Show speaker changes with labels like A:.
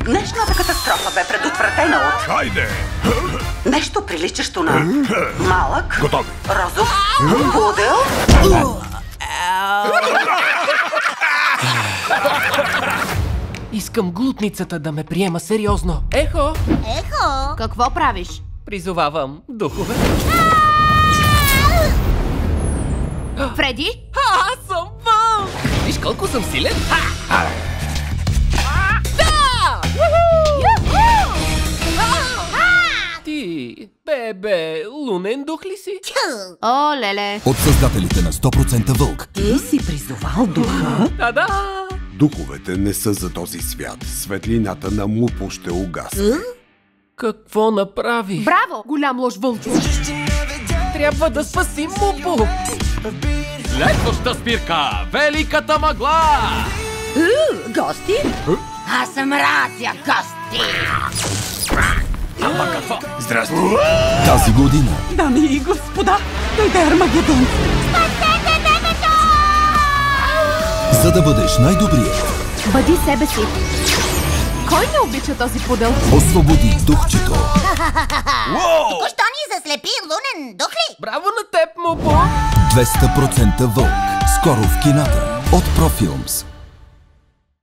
A: Днешната катастрофа бе предотвратена от...
B: Хайде!
A: Нещо приличащо на... малък...
B: Готови!
A: Розов... пудел...
C: Искам глутницата да ме приема сериозно. Ехо!
D: Ехо! Какво правиш?
C: Призовавам духове.
D: Фреди?
C: Аз съм вълк! Виж колко съм силен! Да! Ти, бебе, лунен дух ли си?
D: О, леле!
E: От създателите на 100% Вълк.
A: Ти си призовал духа?
C: Да!
B: Духовете не са за този свят. Светлината на Мупо ще угасне.
C: Какво направи?
D: Браво, голям лош вълчо!
C: Трябва да спасим Мупо! Следваща спирка! Великата мъгла!
A: Гости?
D: Аз съм Радя, гости!
C: Ама какво?
B: Здрасти!
E: Тази година
A: Дами и господа, дойде Армагедон!
E: за да бъдеш най-добрият,
D: Бъди себе си! Кой не обича този пудел?
E: освободи духчето.
F: Току-що ни заслепи лунен дух ли?
C: Браво на теб, Мупо!
E: 200% Вълк. Скоро в кината. От Профилмс.